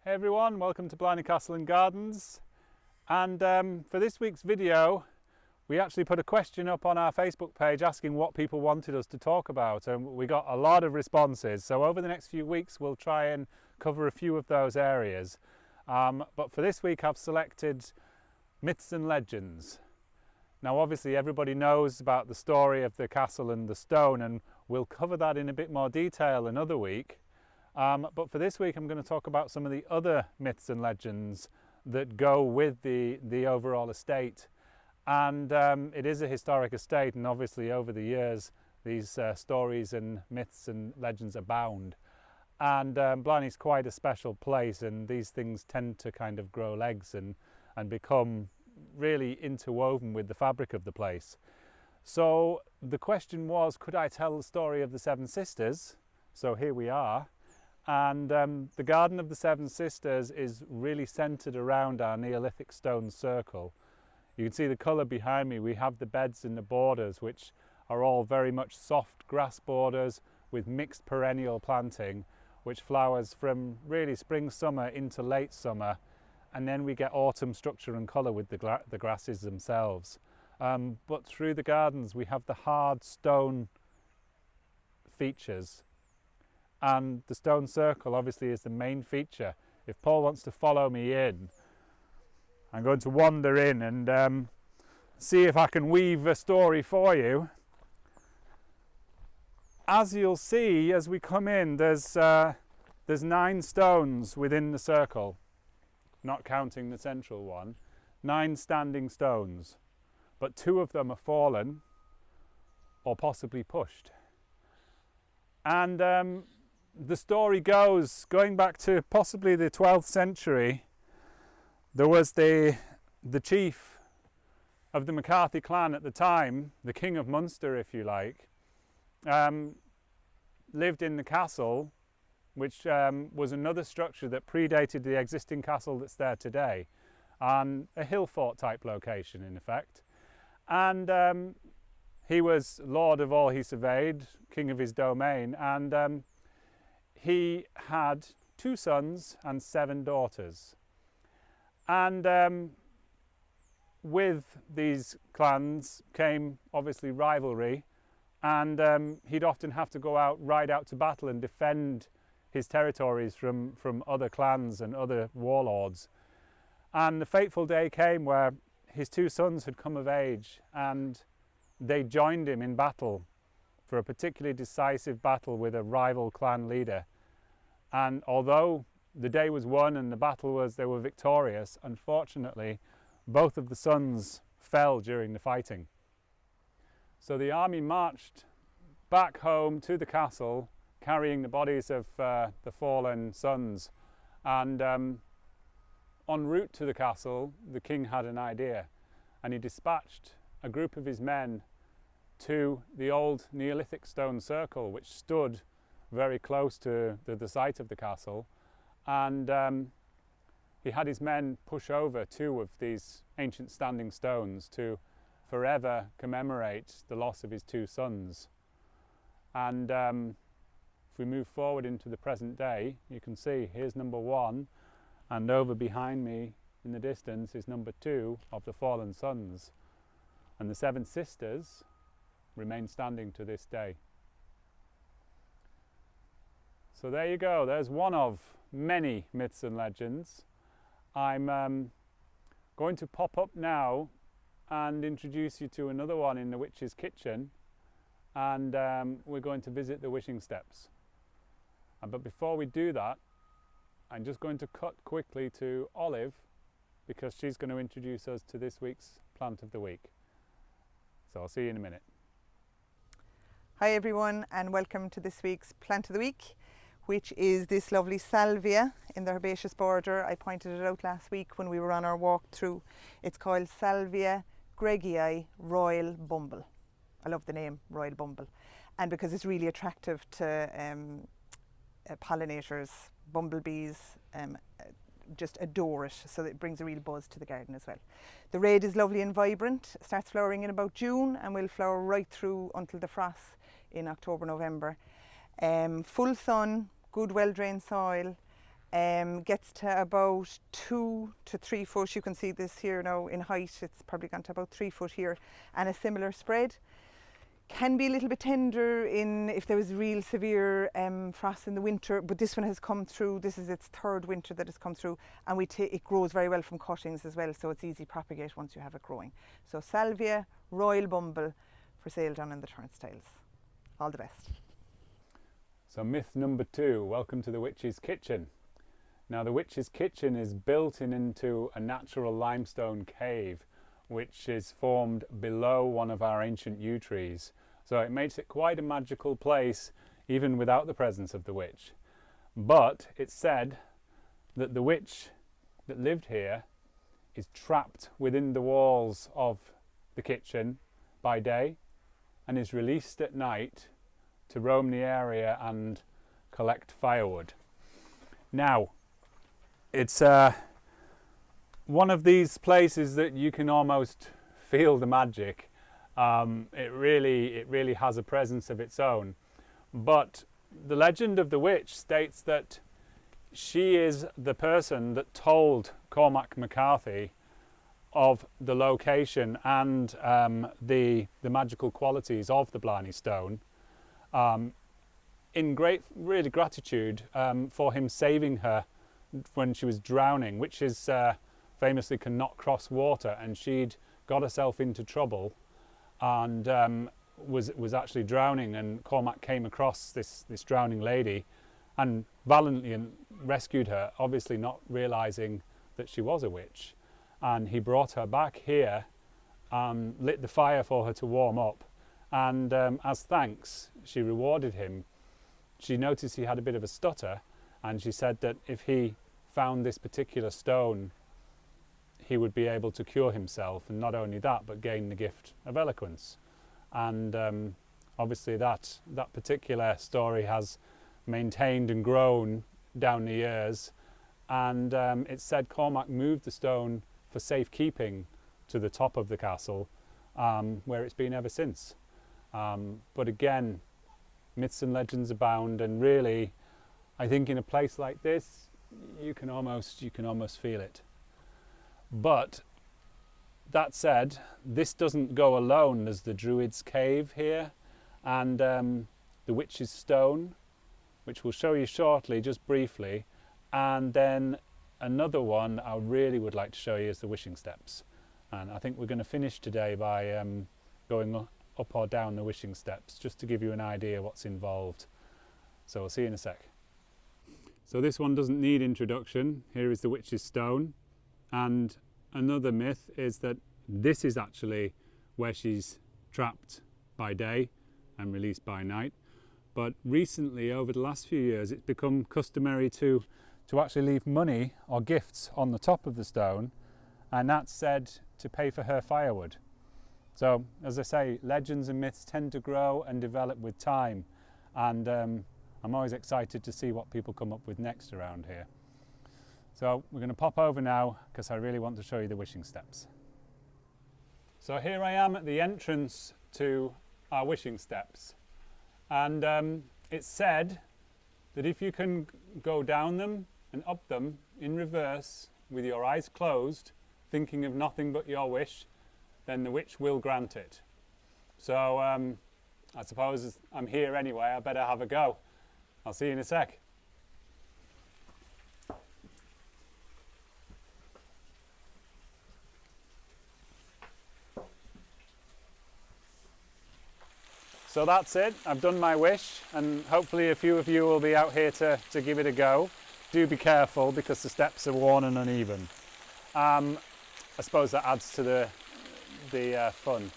Hey everyone, welcome to Blarney Castle and Gardens. And for this week's video, we actually put a question up on our Facebook page asking what people wanted us to talk about, and we got a lot of responses. So over the next few weeks we'll try and cover a few of those areas. But for this week I've selected myths and legends. Now obviously everybody knows about the story of the castle and the stone, and we'll cover that in a bit more detail another week. But for this week I'm going to talk about some of the other myths and legends that go with the overall estate. And it is a historic estate, and obviously over the years these stories and myths and legends abound. And Blarney's quite a special place, and these things tend to kind of grow legs and become really interwoven with the fabric of the place. So the question was, could I tell the story of the Seven Sisters? So here we are. And the Garden of the Seven Sisters is really centred around our Neolithic stone circle. You can see the colour behind me. We have the beds and the borders, which are all very much soft grass borders with mixed perennial planting, which flowers from really spring, summer into late summer. And then we get autumn structure and colour with the grasses themselves. But through the gardens we have the hard stone features. And the stone circle obviously is the main feature. If Paul wants to follow me in, I'm going to wander in and see if I can weave a story for you. As you'll see as we come in, there's 9 stones within the circle, not counting the central one. 9 standing stones, but 2 of them are fallen or possibly pushed. And the story goes, going back to possibly the 12th century, there was the chief of the McCarthy clan at the time, the King of Munster if you like, lived in the castle, which was another structure that predated the existing castle that's there today, and a hill fort type location in effect. And he was lord of all he surveyed, king of his domain, and he had 2 sons and 7 daughters. And with these clans came obviously rivalry, and he'd often have to go out, ride out to battle and defend his territories from other clans and other warlords. And the fateful day came where his 2 sons had come of age, and they joined him in battle for a particularly decisive battle with a rival clan leader. And although the day was won and the battle was, they were victorious, unfortunately both of the sons fell during the fighting. So the army marched back home to the castle carrying the bodies of the fallen sons, and en route to the castle the king had an idea, and he dispatched a group of his men to the old Neolithic stone circle, which stood very close to the site of the castle, and he had his men push over 2 of these ancient standing stones to forever commemorate the loss of his 2 sons. And if we move forward into the present day, you can see here's number 1, and over behind me in the distance is number 2 of the fallen sons, and the 7 sisters remain standing to this day. So there you go, there's one of many myths and legends. I'm going to pop up now and introduce you to another one in the witch's kitchen, and we're going to visit the wishing steps. But before we do that, I'm just going to cut quickly to Olive, because she's going to introduce us to this week's plant of the week. So I'll see you in a minute. Hi everyone, and welcome to this week's plant of the week, which is this lovely salvia in the Herbaceous Border. I pointed it out last week when we were on our walk through. It's called Salvia Greggii Royal Bumble. I love the name, Royal Bumble, and because it's really attractive to pollinators, bumblebees, just adore it, so it brings a real buzz to the garden as well. The red is lovely and vibrant, starts flowering in about June and will flower right through until the frost in October, November. Full sun, good well drained soil, Gets to about 2 to 3 foot. You can see this here now in height. It's probably gone to about 3 foot here, and a similar spread. Can be a little bit tender if there was real severe frost in the winter, but this one has come through. This is its 3rd winter that has come through, and it grows very well from cuttings as well, so it's easy to propagate once you have it growing. So Salvia, Royal Bumble, for sale down in the turnstiles. All the best. So myth number 2, welcome to the Witch's Kitchen. Now the Witch's Kitchen is built into a natural limestone cave which is formed below one of our ancient yew trees. So it makes it quite a magical place even without the presence of the witch. But it's said that the witch that lived here is trapped within the walls of the kitchen by day and is released at night to roam the area and collect firewood. Now, it's one of these places that you can almost feel the magic. It really has a presence of its own. But the legend of the witch states that she is the person that told Cormac McCarthy of the location and the magical qualities of the Blarney Stone, in great gratitude for him saving her when she was drowning, which is famously cannot cross water, and she'd got herself into trouble and was actually drowning, and Cormac came across this drowning lady and valiantly rescued her, obviously not realising that she was a witch, and he brought her back here and lit the fire for her to warm up, and as thanks she rewarded him. She noticed he had a bit of a stutter, and she said that if he found this particular stone he would be able to cure himself, and not only that but gain the gift of eloquence. And obviously that particular story has maintained and grown down the years, and it's said Cormac moved the stone for safekeeping to the top of the castle, where it's been ever since. But again, myths and legends abound, and really I think in a place like this you can almost feel it. But that said, this doesn't go alone. There's the Druid's Cave here, and the Witch's Stone, which we'll show you shortly, just briefly, and then another one I really would like to show you is the Wishing Steps. And I think we're going to finish today by going up or down the Wishing Steps, just to give you an idea what's involved. So we'll see you in a sec. So this one doesn't need introduction. Here is the Witch's Stone, and another myth is that this is actually where she's trapped by day and released by night. But recently, over the last few years, it's become customary to actually leave money or gifts on the top of the stone, and that's said to pay for her firewood. So, as I say, legends and myths tend to grow and develop with time, and I'm always excited to see what people come up with next around here. So we're going to pop over now because I really want to show you the Wishing Steps. So here I am at the entrance to our Wishing Steps, and it's said that if you can go down them and up them in reverse with your eyes closed, thinking of nothing but your wish, then the witch will grant it. So I suppose I'm here anyway, I better have a go. I'll see you in a sec. So that's it, I've done my wish, and hopefully a few of you will be out here to give it a go. Do be careful because the steps are worn and uneven. I suppose that adds to the fun.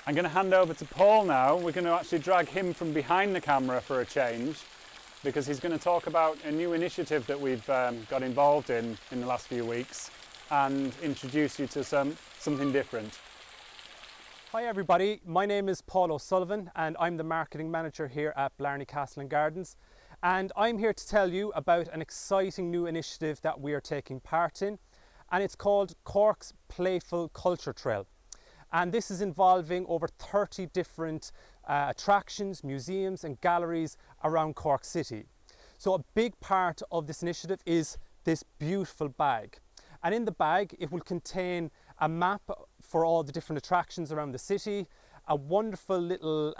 I'm going to hand over to Paul now. We're going to actually drag him from behind the camera for a change, because he's going to talk about a new initiative that we've got involved in the last few weeks and introduce you to something different. Hi everybody, my name is Paul O'Sullivan and I'm the marketing manager here at Blarney Castle and Gardens, and I'm here to tell you about an exciting new initiative that we are taking part in, and it's called Cork's Playful Culture Trail. And this is involving over 30 different attractions, museums and galleries around Cork City. So a big part of this initiative is this beautiful bag. And in the bag, it will contain a map for all the different attractions around the city, a wonderful little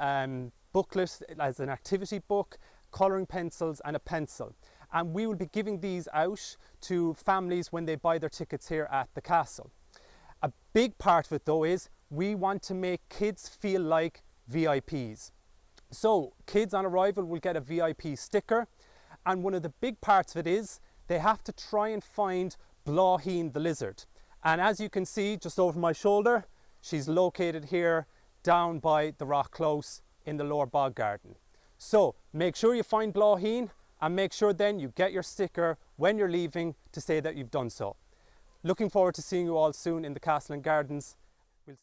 booklet as an activity book, colouring pencils and a pencil. And we will be giving these out to families when they buy their tickets here at the castle. A big part of it though is we want to make kids feel like VIPs. So kids on arrival will get a VIP sticker, and one of the big parts of it is they have to try and find Blaheen the lizard. And as you can see just over my shoulder, she's located here down by the rock close in the lower bog garden. So make sure you find Blaheen, and make sure then you get your sticker when you're leaving to say that you've done so. Looking forward to seeing you all soon in the Castle and Gardens. We'll see